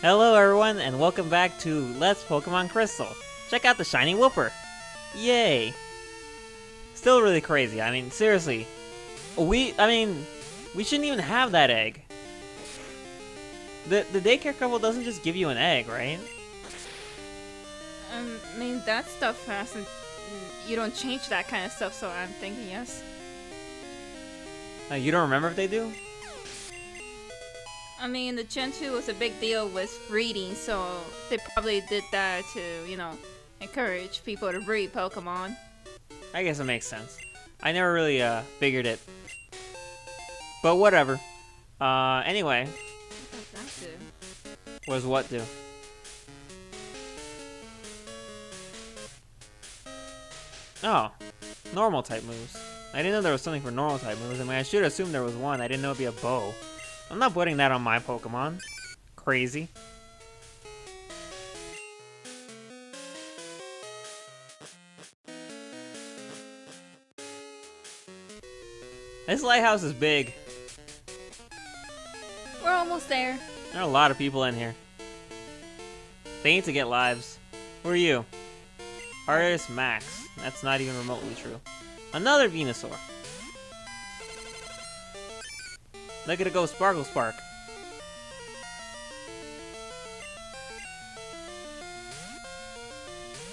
Hello everyone, and welcome back to Let's Pokemon Crystal. Check out the shiny Wooper. Yay. Still really crazy. I mean, seriously. We shouldn't even have that egg. The daycare couple doesn't just give you an egg, right? I mean, that stuff hasn't... You don't change that kind of stuff, so I'm thinking yes. You don't remember if they do? I mean, the Gen 2 was a big deal with breeding, so they probably did that to, encourage people to breed Pokemon. I guess it makes sense. I never really figured it. But whatever. Anyway. What does that do? What does what do? Oh. Normal type moves. I didn't know there was something for normal type moves. I mean, I should assume there was one. I didn't know it'd be a bow. I'm not putting that on my Pokemon. Crazy. This lighthouse is big. We're almost there. There are a lot of people in here. They need to get lives. Who are you? Artist Max. That's not even remotely true. Another Venusaur. Look at it go, Sparkle Spark.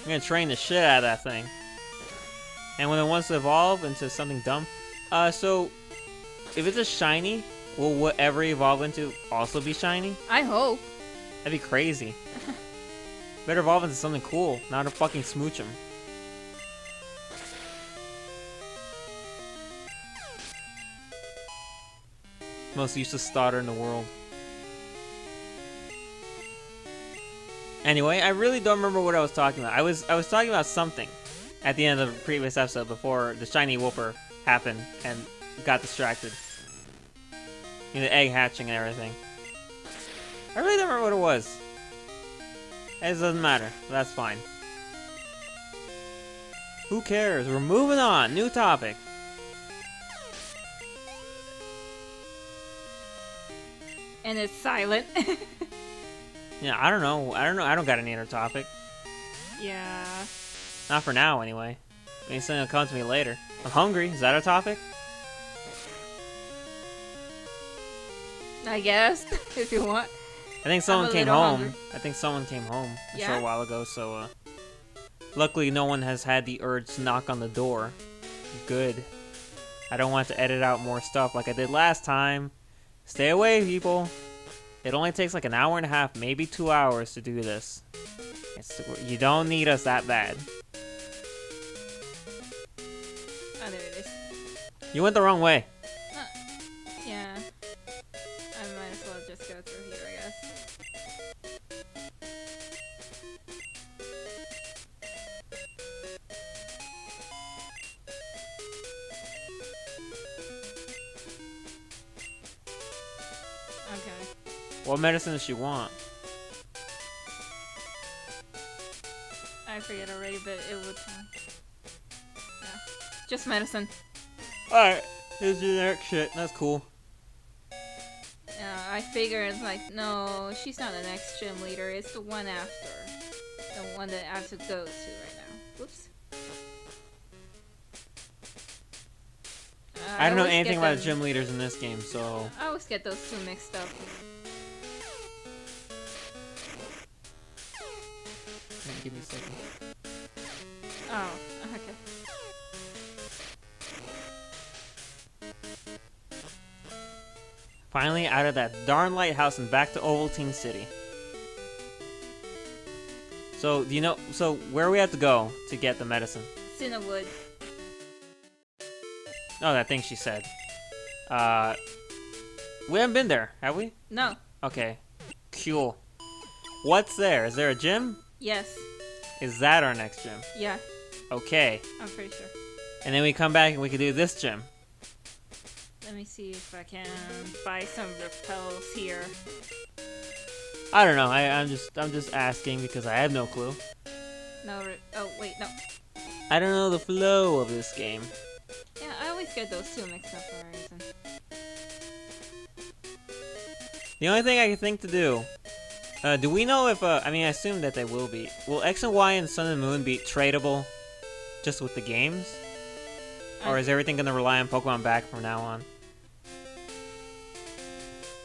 I'm gonna train the shit out of that thing. And when it wants to evolve into something dumb. So, if it's a shiny, will whatever evolve into also be shiny? I hope. That'd be crazy. Better evolve into something cool, not a fucking Smoochum. Most useless starter in the world. Anyway, I really don't remember what I was talking about. I was talking about something at the end of the previous episode before the shiny Wooper happened and got distracted. The egg hatching and everything. I really don't remember what it was. It doesn't matter. That's fine. Who cares? We're moving on. New topic. And it's silent. Yeah, I don't know. I don't got any other topic. Yeah. Not for now, anyway. Maybe something will come to me later. I'm hungry. Is that a topic? I guess, if you want. I think someone I'm a came little home. hungry. I think someone came home a Yeah? short while ago, so, luckily no one has had the urge to knock on the door. Good. I don't want to edit out more stuff like I did last time. Stay away, people. It only takes like an hour and a half, maybe 2 hours to do this. You don't need us that bad. Oh, there it is. You went the wrong way. Yeah. I might as well just go through here, I guess. Okay. What medicine does she want? I forget already, but it would... yeah. Just medicine. Alright, here's generic shit. That's cool. I figured, like, no, she's not the next gym leader. It's the one after. The one that I have to go to right now. Whoops. I don't know always anything get about them- gym leaders in this game, so... I always get those two mixed up. Give me a second. Oh, okay. Finally out of that darn lighthouse and back to Ovaltine City. So, do you know... So, where do we have to go to get the medicine? Cinnawood. Oh, that thing she said. We haven't been there, have we? No. Okay. Cool. What's there? Is there a gym? Yes. Is that our next gym? Yeah. Okay. I'm pretty sure. And then we come back and we can do this gym. Let me see if I can buy some repels here. I don't know. I'm just asking because I have no clue. No, oh wait, no. I don't know the flow of this game. Yeah, I always get those two mixed up for a reason. The only thing I can think to do Do we know if, I mean, I assume that they will be. Will X and Y and Sun and Moon be tradable just with the games? Or is everything going to rely on Pokemon Back from now on?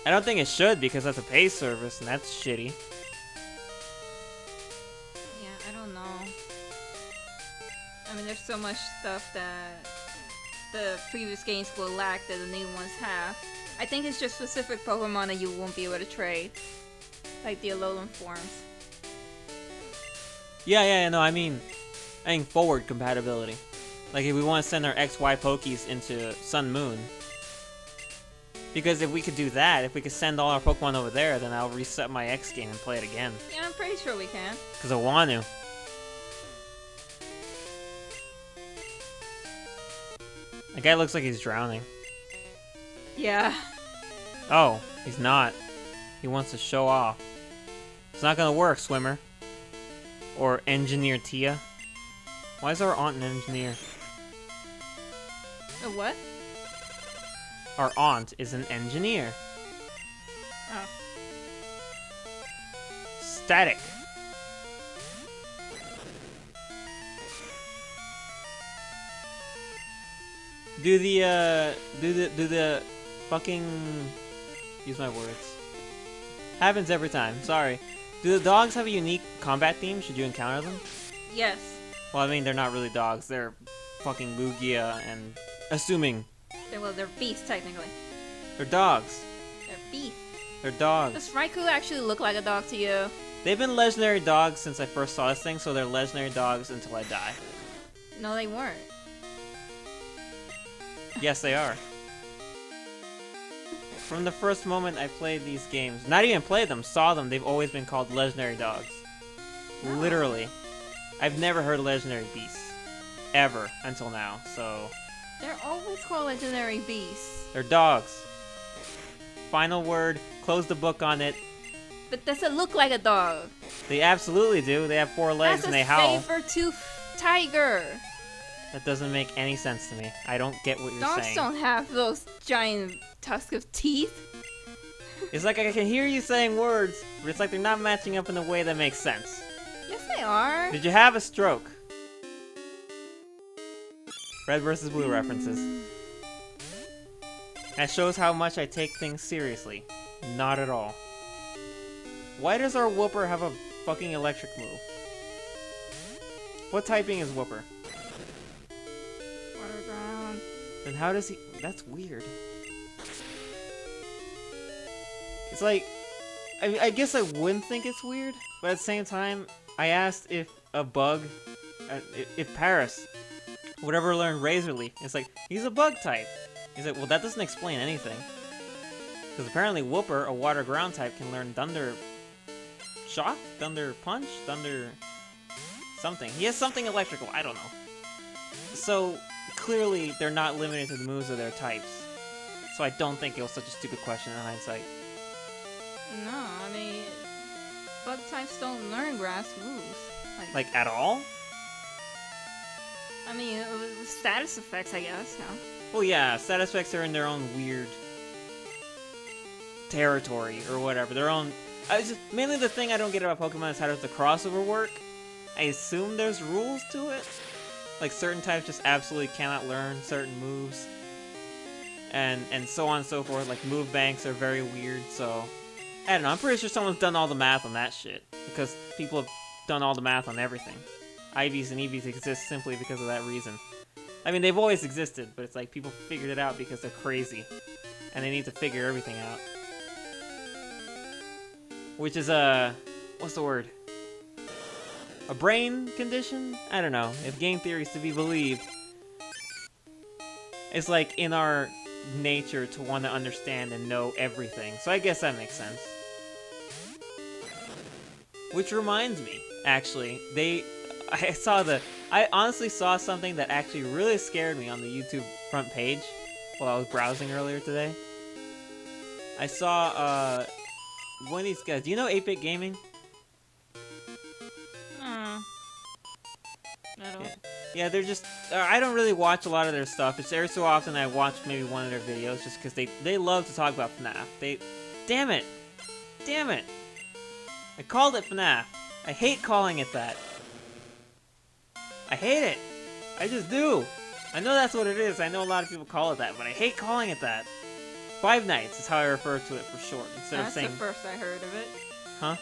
I don't think it should because that's a pay service and that's shitty. Yeah, I don't know. I mean, there's so much stuff that the previous games will lack that the new ones have. I think it's just specific Pokemon that you won't be able to trade. Like the Alolan forms. Yeah, no, I mean forward compatibility. Like if we want to send our XY Pokies into Sun Moon. Because if we could do that, if we could send all our Pokemon over there, then I'll reset my X game and play it again. Yeah, I'm pretty sure we can. Because I want to. That guy looks like he's drowning. Yeah. Oh, he's not. He wants to show off. It's not gonna work, swimmer. Or engineer Tia. Why is our aunt an engineer? A what? Our aunt is an engineer. Oh. Static. Do the fucking, use my words. Happens every time, sorry. Do the dogs have a unique combat theme? Should you encounter them? Yes. Well, I mean, they're not really dogs. They're fucking Lugia and... Assuming. Well, they're beasts, technically. They're dogs. They're beasts. They're dogs. Does Raikou actually look like a dog to you? They've been legendary dogs since I first saw this thing, so they're legendary dogs until I die. No, they weren't. Yes, they are. From the first moment I played these games, not even played them, saw them, they've always been called legendary dogs. Oh. Literally. I've never heard legendary beasts. Ever. Until now, so... They're always called legendary beasts. They're dogs. Final word, close the book on it. But does it look like a dog? They absolutely do. They have 4 legs and they howl. That's a saber-tooth tiger. That doesn't make any sense to me. I don't get what you're Dogs saying. don't have those giant tusks of teeth. It's like I can hear you saying words, but it's like they're not matching up in a way that makes sense. Yes, they are. Did you have a stroke? Red versus blue references. That shows how much I take things seriously. Not at all. Why does our Wooper have a fucking electric move? What typing is Wooper? Water ground. Then how does he... That's weird. It's like... I guess I wouldn't think it's weird, but at the same time, I asked if a bug... if Paris would ever learn Razor Leaf. It's like, he's a bug type. He's like, well, that doesn't explain anything. Because apparently Wooper, a water ground type, can learn Thunder... Shock? Thunder Punch? Thunder... something. He has something electrical, I don't know. So, clearly, they're not limited to the moves of their types. So I don't think it was such a stupid question in hindsight. No, I mean, bug types don't learn grass moves. Like, at all? I mean, with status effects, I guess, no? Well, yeah, status effects are in their own weird territory, or whatever. Their own... mainly the thing I don't get about Pokemon is how does the crossover work? I assume there's rules to it. Like, certain types just absolutely cannot learn certain moves. And so on and so forth. Like, move banks are very weird, so... I don't know, I'm pretty sure someone's done all the math on that shit. Because people have done all the math on everything. IVs and EVs exist simply because of that reason. I mean, they've always existed, but it's like people figured it out because they're crazy. And they need to figure everything out. Which is what's the word? A brain condition? I don't know. If game theory is to be believed, it's like in our nature to want to understand and know everything. So I guess that makes sense. Which reminds me, actually, I honestly saw something that actually really scared me on the YouTube front page while I was browsing earlier today. I saw, one of these guys. Do you know 8-Bit Gaming? I don't. Yeah, they're just... I don't really watch a lot of their stuff. It's every so often I watch maybe one of their videos just because they love to talk about FNAF. Damn it! Damn it! I called it FNAF. I hate calling it that. I hate it. I just do. I know that's what it is. I know a lot of people call it that, but I hate calling it that. Five Nights is how I refer to it for short, instead of saying... That's the first I heard of it. Huh?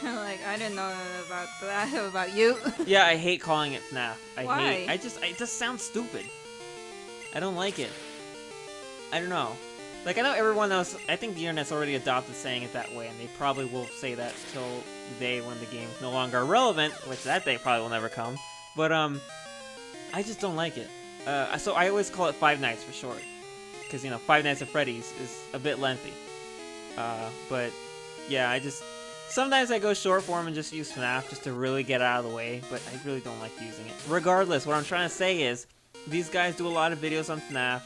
Like, I didn't know about that, about you. Yeah, I hate calling it FNAF. Why? It just sounds stupid. I don't like it. I don't know. Like, I know everyone else, I think the internet's already adopted saying it that way, and they probably will say that till the day when the game's no longer relevant, which that day probably will never come. But, I just don't like it. So I always call it Five Nights for short. Because, you know, Five Nights at Freddy's is a bit lengthy. But, yeah, sometimes I go short form and just use FNAF just to really get out of the way, but I really don't like using it. Regardless, what I'm trying to say is, these guys do a lot of videos on FNAF,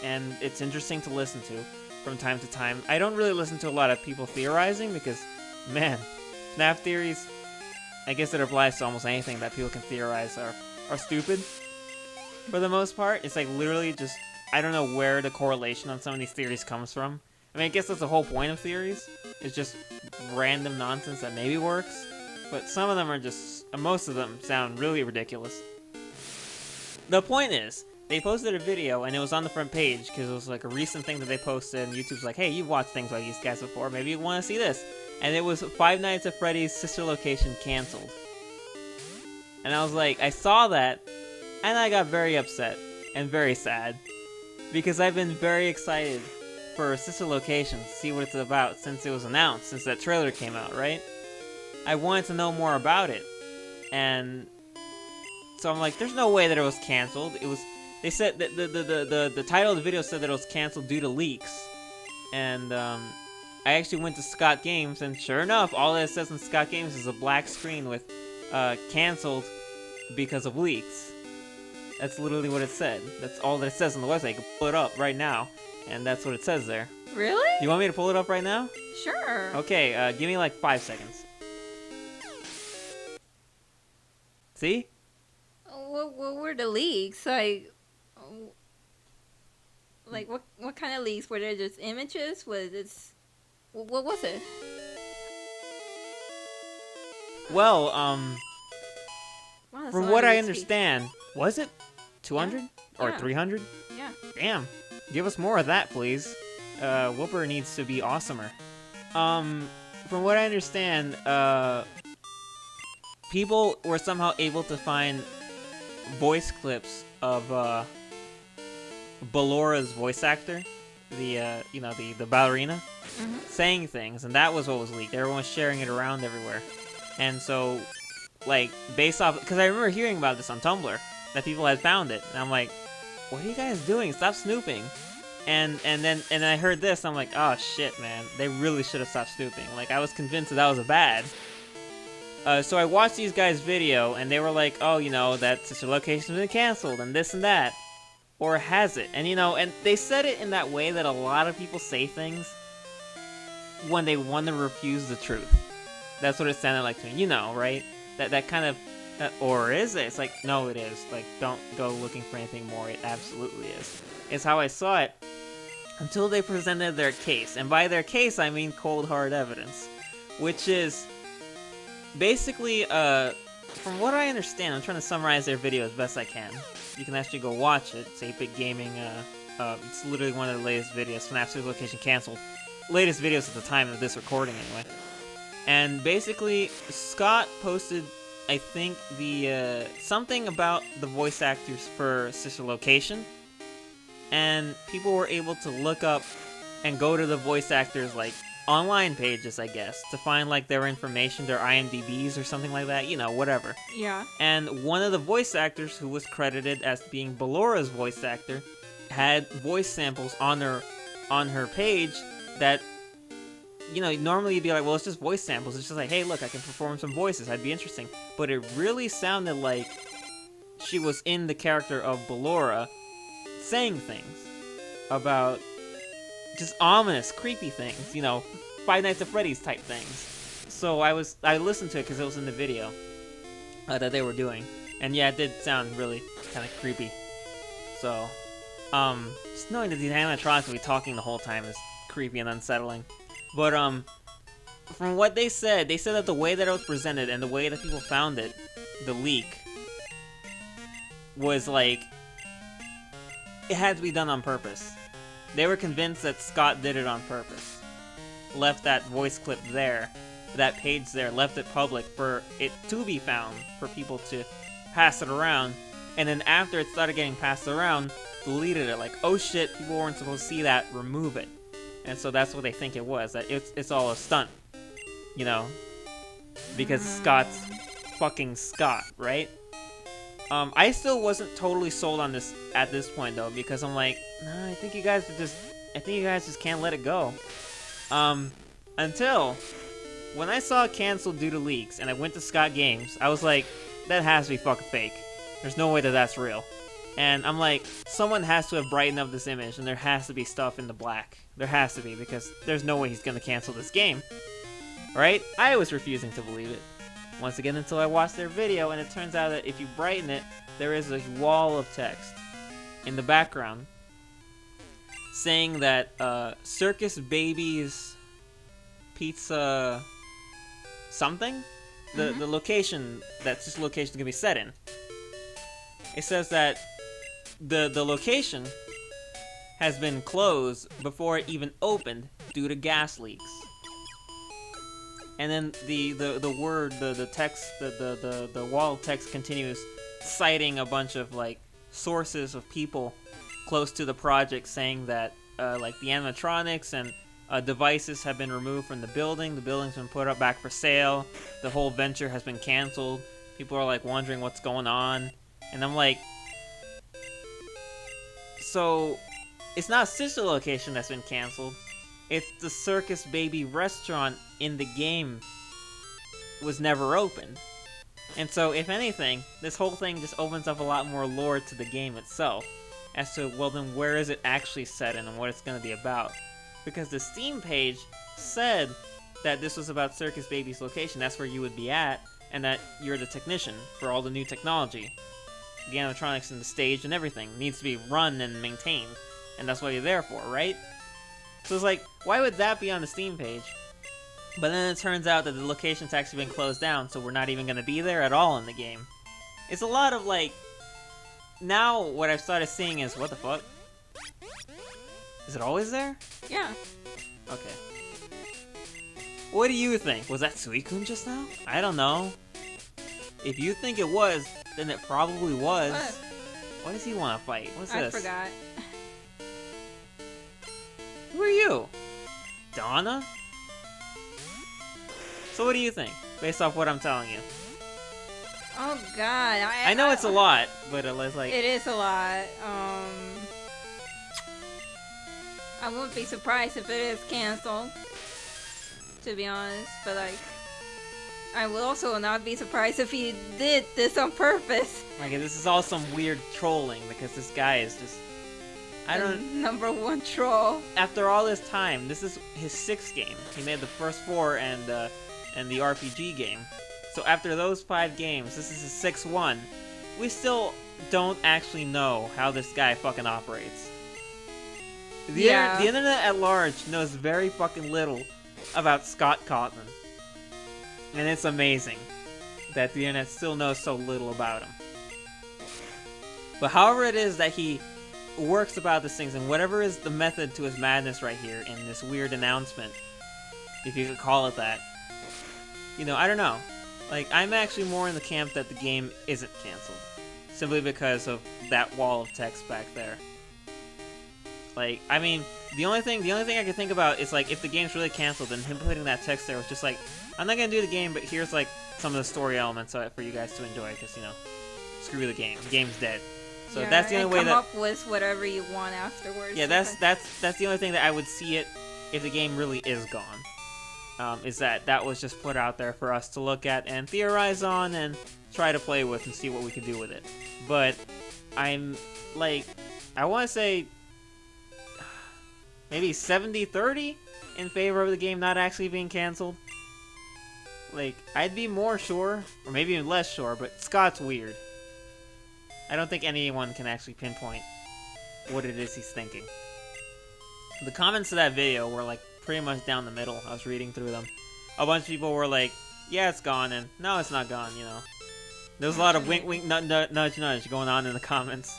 and it's interesting to listen to from time to time. I don't really listen to a lot of people theorizing because, man, FNAF theories, I guess it applies to almost anything that people can theorize are stupid. For the most part, it's like literally just, I don't know where the correlation on some of these theories comes from. I mean, I guess that's the whole point of theories. It's just random nonsense that maybe works. But some of them are just, most of them sound really ridiculous. The point is, they posted a video and it was on the front page because it was like a recent thing that they posted, and YouTube's like, hey, you've watched things like these guys before, maybe you want to see this. And it was Five Nights at Freddy's sister location canceled. And I was like, I saw that, and I got very upset and very sad. Because I've been very excited for sister location to see what it's about since it was announced, since that trailer came out, right? I wanted to know more about it. And so I'm like, there's no way that it was canceled. They said that the title of the video said that it was canceled due to leaks. And I actually went to Scott Games, and sure enough, all that it says in Scott Games is a black screen with canceled because of leaks. That's literally what it said. That's all that it says on the website. You can pull it up right now, and that's what it says there. Really? You want me to pull it up right now? Sure. Okay, give me like 5 seconds. See? What were the leaks? Like what kind of leaks? Were there just images? What was it? Well, Wow, that's a from lot what of I speak. understand, was it 200 or Yeah. 300? Yeah. Damn. Give us more of that, please. Wooper needs to be awesomer. From what I understand, people were somehow able to find voice clips of Ballora's voice actor, the ballerina, saying things, and that was what was leaked. Everyone was sharing it around everywhere. And so, like, based off, because I remember hearing about this on Tumblr, that people had found it, and I'm like, what are you guys doing? Stop snooping. And then I heard this, and I'm like, oh shit, man, they really should have stopped snooping. Like, I was convinced that was a bad. So I watched these guys' video, and they were like, oh, that sister location's been canceled, and this and that. Or has it? And and they said it in that way that a lot of people say things when they want to refuse the truth. That's what it sounded like to me, right? That kind of, or is it? It's like, no, it is. Like, don't go looking for anything more. It absolutely is. It's how I saw it until they presented their case. And by their case, I mean cold hard evidence. Which is basically, from what I understand, I'm trying to summarize their video as best I can. You can actually go watch it. It's 8-Bit Gaming. It's literally one of the latest videos. FNAF Series Location canceled. Latest videos at the time of this recording, anyway. And basically, Scott posted, I think, something about the voice actors for Sister Location. And people were able to look up and go to the voice actors, like, online pages, I guess, to find, like, their information, their IMDb's or something like that, whatever. Yeah. And one of the voice actors who was credited as being Ballora's voice actor had voice samples on her page that, normally you'd be like, well, it's just voice samples. It's just like, hey, look, I can perform some voices. That'd be interesting. But it really sounded like she was in the character of Ballora saying things about just ominous, creepy things, Five Nights at Freddy's type things. So I listened to it because it was in the video that they were doing. And yeah, it did sound really kind of creepy. So, just knowing that these animatronics will be talking the whole time is creepy and unsettling. But, from what they said that the way that it was presented and the way that people found it, the leak, was like, it had to be done on purpose. They were convinced that Scott did it on purpose. Left that voice clip there, that page there, left it public for it to be found, for people to pass it around, and then after it started getting passed around, deleted it, like, oh shit, people weren't supposed to see that, remove it. And so that's what they think it was, that it's all a stunt, you know, because Scott's fucking Scott, right? I still wasn't totally sold on this at this point though, because I'm like, nah, I think you guys just can't let it go. Until when I saw it canceled due to leaks and I went to Scott Games, I was like, that has to be fucking fake. There's no way that that's real. And I'm like, someone has to have brightened up this image, and there has to be stuff in the black. There has to be, because there's no way he's gonna cancel this game. Right? I was refusing to believe it. Once again, until I watched their video, and it turns out that if you brighten it, there is a wall of text in the background saying that Circus Baby's Pizza something? The location that this location is gonna be set in. It says that the location has been closed before it even opened due to gas leaks. And then the text, the wall of text continues citing a bunch of like sources of people close to the project saying that like the animatronics and devices have been removed from the building. The building's been put up back for sale. The whole venture has been canceled. People are like wondering what's going on. And I'm like, so it's not Sister Location that's been canceled. It's the Circus Baby restaurant in the game was never opened. And so, if anything, this whole thing just opens up a lot more lore to the game itself. As to, well then, where is it actually set in and what it's going to be about. Because the Steam page said that this was about Circus Baby's location. That's where you would be at, and that you're the technician for all the new technology. The animatronics and the stage and everything needs to be run and maintained. And that's what you're there for, right? So it's like, why would that be on the Steam page? But then it turns out that the location's actually been closed down, so we're not even going to be there at all in the game. It's a lot of like... Now what I've started seeing is, what the fuck? Is it always there? Yeah. Okay. What do you think? Was that Suicune just now? I don't know. If you think it was, then it probably was. What? What does he want to fight? What's this? I forgot. Who are you? Donna? So what do you think, based off what I'm telling you? Oh god, I know it's a lot, but it's like... It is a lot. I wouldn't be surprised if it is canceled, to be honest, but like... I will also not be surprised if he did this on purpose. Like, this is all some weird trolling, because this guy is just... I don't... Number one troll. After all this time, this is his 6th game. He made the first 4 and the RPG game. So after those 5 games, this is his 6th one. We still don't actually know how this guy fucking operates. The internet at large knows very fucking little about Scott Cawthon. And it's amazing that the internet still knows so little about him. But however it is that he works about these things, and whatever is the method to his madness right here in this weird announcement, if you could call it that, you know, I don't know. Like, I'm actually more in the camp that the game isn't canceled, simply because of that wall of text back there. Like, I mean, the only thing I can think about is like, if the game's really canceled, then him putting that text there was just like, I'm not gonna do the game, but here's like some of the story elements of it for you guys to enjoy, because, you know, screw the game. The game's dead. So yeah, that's the only way that... come up with whatever you want afterwards. Yeah, that's the only thing that I would see it if the game really is gone. Is that was just put out there for us to look at and theorize on and try to play with and see what we could do with it. But I'm like, I want to say maybe 70-30 in favor of the game not actually being canceled. Like, I'd be more sure, or maybe even less sure, but Scott's weird. I don't think anyone can actually pinpoint what it is he's thinking. The comments to that video were like pretty much down the middle. I was reading through them. a bunch of people were like, yeah, it's gone, and no, it's not gone, you know. There was a lot of wink, wink, nudge, nudge going on in the comments.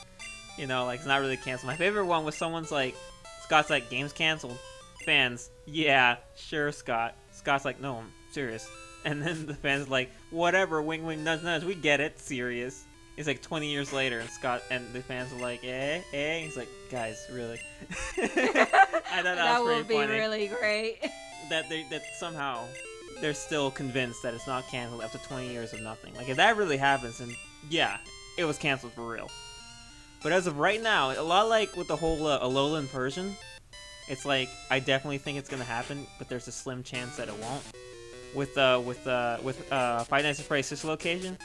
You know, like, it's not really canceled. My favorite one was someone's like, Scott's like, game's canceled. Fans, yeah, sure, Scott. Scott's like, no, I'm serious. And then the fans are like, whatever, wink, wink, nudge, nudge, we get it, serious. It's like 20 years later, and Scott and the fans are like, eh? He's like, guys, really? I thought that was would pretty be funny. really great. That somehow they're still convinced that it's not canceled after 20 years of nothing. Like, if that really happens, then yeah, it was canceled for real. But as of right now, a lot like with the whole Alolan Persian, it's like, I definitely think it's gonna happen, but there's a slim chance that it won't. With Five Nights at Freddy's Sister Location,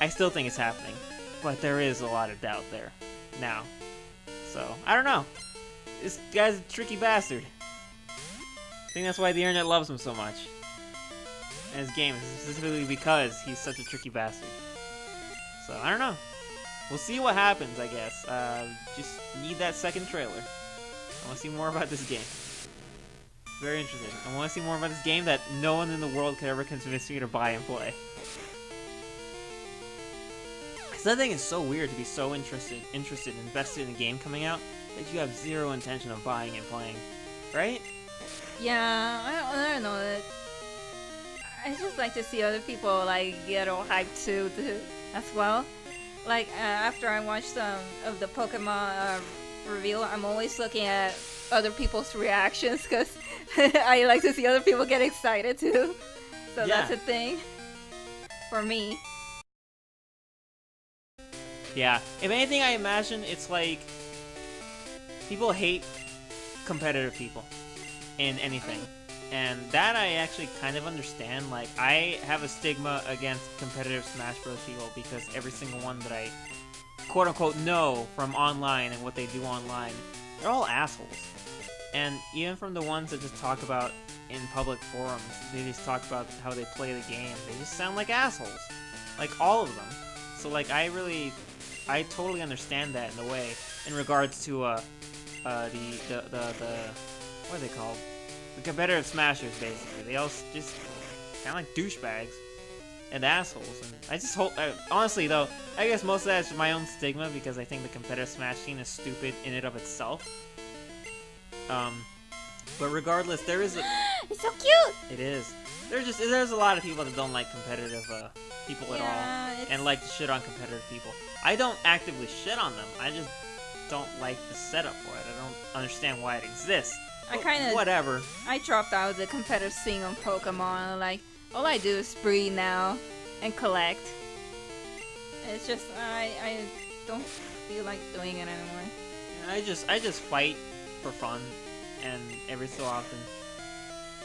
I still think it's happening, but there is a lot of doubt there now. So, I don't know. This guy's a tricky bastard. I think that's why the internet loves him so much. And his game, specifically because he's such a tricky bastard. So, I don't know. We'll see what happens, I guess. Just need that second trailer. I want to see more about this game. Very interested. I want to see more about this game that no one in the world could ever convince me to buy and play. Because I think it's so weird to be so interested, invested in a game coming out that you have zero intention of buying and playing, right? Yeah, I don't know. I just like to see other people like get all hyped too as well. Like after I watch some of the Pokemon reveal, I'm always looking at other people's reactions because I like to see other people get excited too. So Yeah. that's a thing for me. Yeah. If anything, I imagine it's like people hate competitive people in anything. And that I actually kind of understand. Like, I have a stigma against competitive Smash Bros. People because every single one that I quote-unquote know from online and what they do online, they're all assholes. And even from the ones that just talk about in public forums, they just talk about how they play the game, they just sound like assholes. Like, all of them. So, like, I totally understand that in a way, in regards to, the what are they called? The competitive smashers, basically. They all just kind of like douchebags and assholes. And I just hope, honestly though, I guess most of that is my own stigma because I think the competitive smash scene is stupid in and of itself. But regardless, there is a... It's so cute! It is. There's a lot of people that don't like competitive people at all, and like to shit on competitive people. I don't actively shit on them. I just don't like the setup for it. I don't understand why it exists. Whatever. I dropped out of the competitive scene on Pokemon. Like, all I do is breed now and collect. It's just I don't feel like doing it anymore. I just fight for fun, and every so often.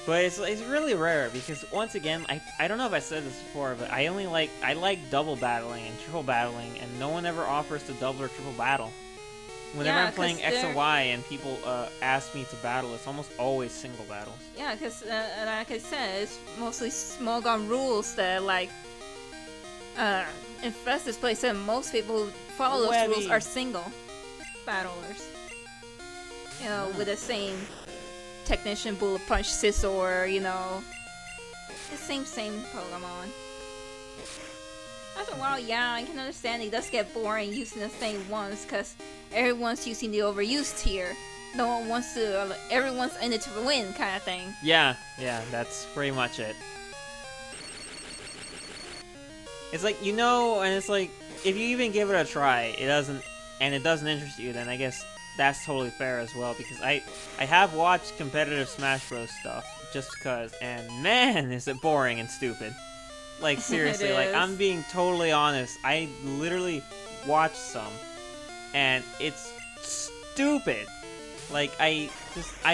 But it's really rare because once again, I don't know if I said this before, but I like double battling and triple battling, and no one ever offers to double or triple battle. Whenever I'm playing X and Y and people ask me to battle, it's almost always single battles. Yeah, because like I said, it's mostly small gun rules that like infest this place, and most people who follow those rules are single battlers. You know, with the same Technician, Bullet Punch, Scizor, you know, the same Pokemon. After a while, yeah, I can understand it does get boring using the same ones because everyone's using the overused tier. No one wants to, everyone's in it to win kind of thing. Yeah, that's pretty much it. It's like, you know, and it's like, if you even give it a try, it doesn't interest you, then I guess that's totally fair as well, because I have watched competitive Smash Bros. Stuff just because, and man, is it boring and stupid. Like, seriously, like, I'm being totally honest. I literally watched some, and it's stupid. Like, I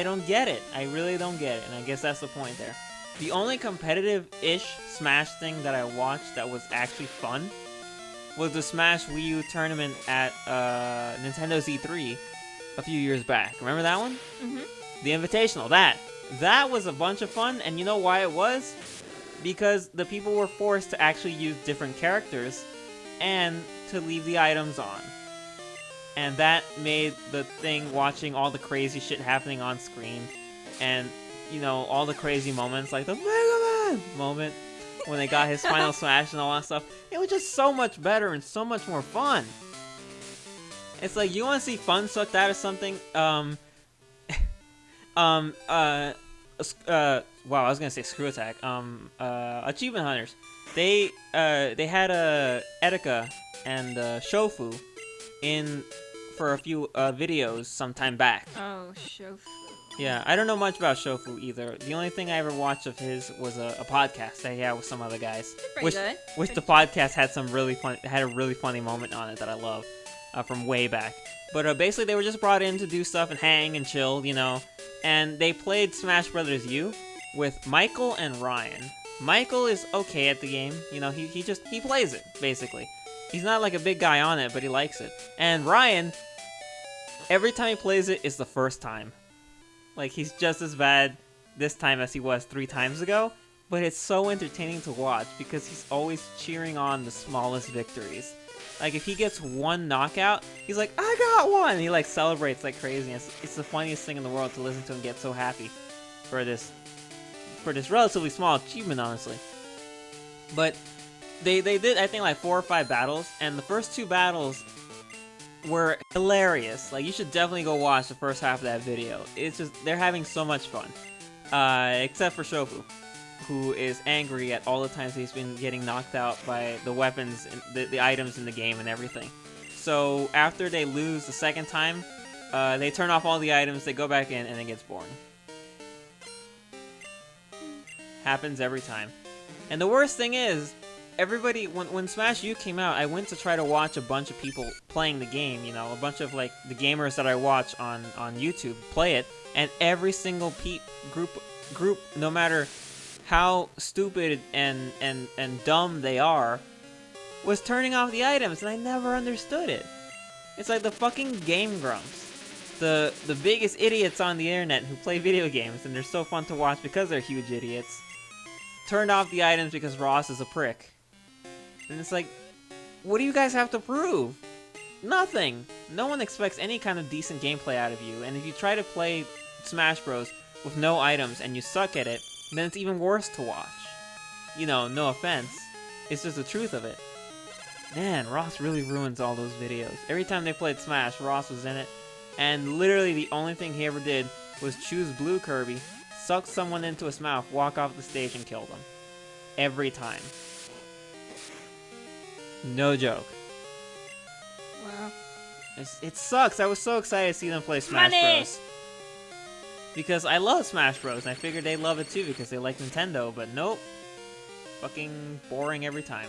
don't get it. I really don't get it, and I guess that's the point there. The only competitive-ish Smash thing that I watched that was actually fun was the Smash Wii U tournament at Nintendo's E3 a few years back. Remember that one? Mm-hmm. The Invitational. That was a bunch of fun, and you know why it was? Because the people were forced to actually use different characters and to leave the items on. And that made the thing, watching all the crazy shit happening on screen and, you know, all the crazy moments like the Mega moment when they got his final smash and all that stuff. It was just so much better and so much more fun. It's like, you want to see fun sucked out of something? Wow, I was gonna say Screw Attack. Achievement Hunters. They had Etika and Shofu in for a few videos sometime back. Oh, Shofu. Yeah, I don't know much about Shofu either. The only thing I ever watched of his was a podcast that he had with some other guys. Pretty good. Which the podcast had some really fun, had a really funny moment on it that I love, from way back. But basically, they were just brought in to do stuff and hang and chill, you know. And they played Smash Brothers U with Michael and Ryan. Michael is okay at the game, you know. He plays it basically. He's not like a big guy on it, but he likes it. And Ryan, every time he plays it, is the first time. Like, he's just as bad this time as he was 3 times ago, but it's so entertaining to watch because he's always cheering on the smallest victories. Like, if he gets one knockout, he's like, I got one! And he, like, celebrates like crazy. It's the funniest thing in the world to listen to him get so happy for this relatively small achievement, honestly. But they did, I think, like 4 or 5 battles, and the first 2 battles were hilarious. Like, you should definitely go watch the first half of that video. It's just, they're having so much fun. Except for Shofu, who is angry at all the times he's been getting knocked out by the weapons, and the items in the game and everything. So after they lose the second time, they turn off all the items, they go back in, and it gets boring. Happens every time. And the worst thing is, everybody, when Smash U came out, I went to try to watch a bunch of people playing the game, you know, a bunch of, like, the gamers that I watch on YouTube play it, and every single group, no matter how stupid and dumb they are, was turning off the items, and I never understood it. It's like the fucking Game Grumps. The biggest idiots on the internet who play video games, and they're so fun to watch because they're huge idiots, turned off the items because Ross is a prick. And it's like, what do you guys have to prove? Nothing! No one expects any kind of decent gameplay out of you, and if you try to play Smash Bros. With no items and you suck at it, then it's even worse to watch. You know, no offense. It's just the truth of it. Man, Ross really ruins all those videos. Every time they played Smash, Ross was in it, and literally the only thing he ever did was choose Blue Kirby, suck someone into his mouth, walk off the stage, and kill them. Every time. No joke. Wow. It sucks. I was so excited to see them play Smash Bros. Because I love Smash Bros. And I figured they'd love it too because they like Nintendo, but nope. Fucking boring every time.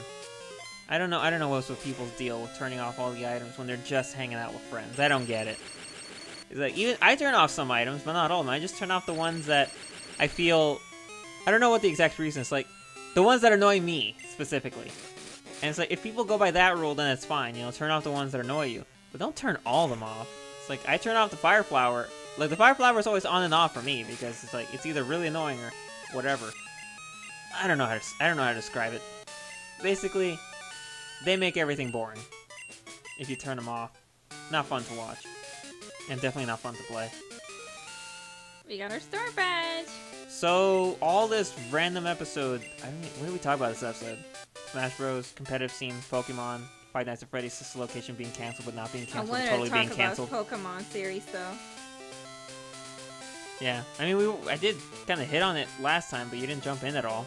I don't know what's with people's deal with turning off all the items when they're just hanging out with friends. I don't get it. It's like, even I turn off some items, but not all of them. I just turn off the ones that I feel, I don't know what the exact reason is. Like, the ones that annoy me, specifically. And it's like, if people go by that rule, then it's fine. You know, turn off the ones that annoy you. But don't turn all of them off. It's like, I turn off the Fire Flower. Like, the Fire Flower is always on and off for me, because it's like, it's either really annoying or whatever. I don't know how to describe it. Basically, they make everything boring. If you turn them off. Not fun to watch. And definitely not fun to play. We got our star badge! So, all this random episode, what did we talk about this episode? Smash Bros, competitive scene, Pokemon, Five Nights at Freddy's Sister Location being canceled but not being canceled, but totally being canceled. I wanted to talk about Pokemon series though. Yeah, I mean, I did kind of hit on it last time, but you didn't jump in at all.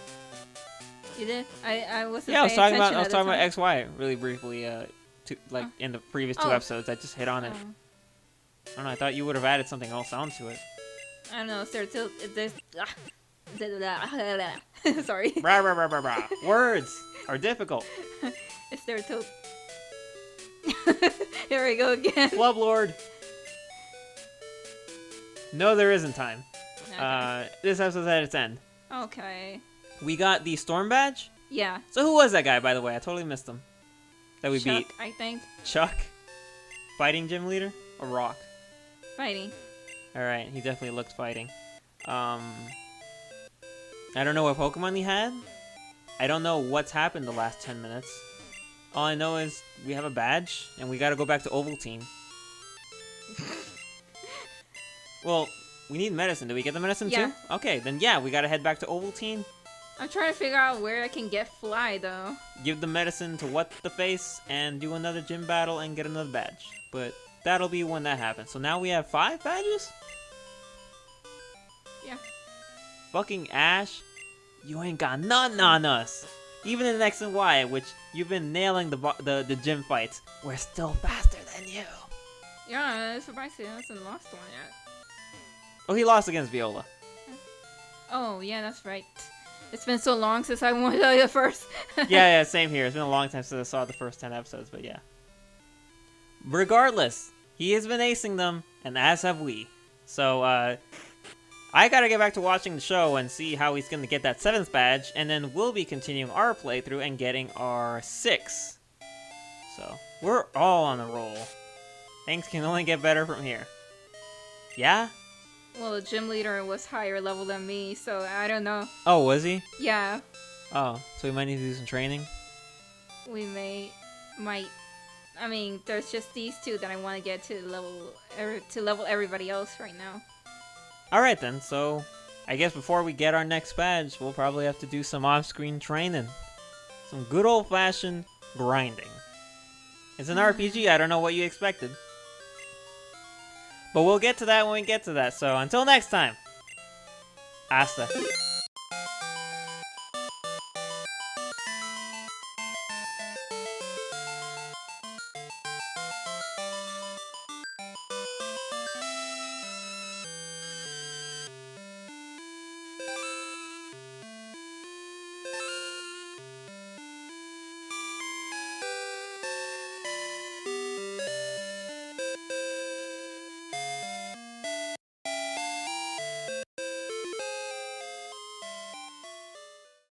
You did? I wasn't. Yeah, I was talking about time. XY really briefly. In the previous 2 episodes, I just hit on it. I don't know. I thought you would have added something else onto it. I don't know. Sorry. Rah, rah, rah, rah, rah. Words are difficult. Is there to? Here we go again. Flub Lord. No, there isn't time. Okay. This episode's at its end. Okay. We got the Storm Badge. Yeah. So who was that guy, by the way? I totally missed him. That we Chuck, beat. I think. Chuck? Fighting gym leader? Or Rock? Fighting. Alright, he definitely looked fighting. I don't know what Pokemon he had. I don't know what's happened the last 10 minutes. All I know is we have a badge, and we gotta go back to Ovaltine. Well, we need medicine. Did we get the medicine too? Okay, then yeah, we gotta head back to Ovaltine I'm trying to figure out where I can get Fly, though. Give the medicine to What the Face and do another gym battle and get another badge. But that'll be when that happens. So now we have 5 badges? Yeah. Fucking Ash, you ain't got nothing on us. Even in X and Y, which you've been nailing the gym fights, we're still faster than you. Yeah, it's surprising he hasn't lost one yet. Oh, he lost against Viola. Oh, yeah, that's right. It's been so long since I won the first. Yeah, same here. It's been a long time since I saw the first 10 episodes, but yeah. Regardless, he has been acing them, and as have we. So, I gotta get back to watching the show and see how he's gonna get that 7th badge, and then we'll be continuing our playthrough and getting our 6. So, we're all on a roll. Things can only get better from here. Yeah? Well, the gym leader was higher level than me, so I don't know. Oh, was he? Yeah. Oh, so we might need to do some training? We might. I mean, there's just these two that I want to get to level everybody else right now. Alright then, so I guess before we get our next badge, we'll probably have to do some off-screen training. Some good old-fashioned grinding. It's an RPG, I don't know what you expected. But we'll get to that when we get to that, so until next time, hasta.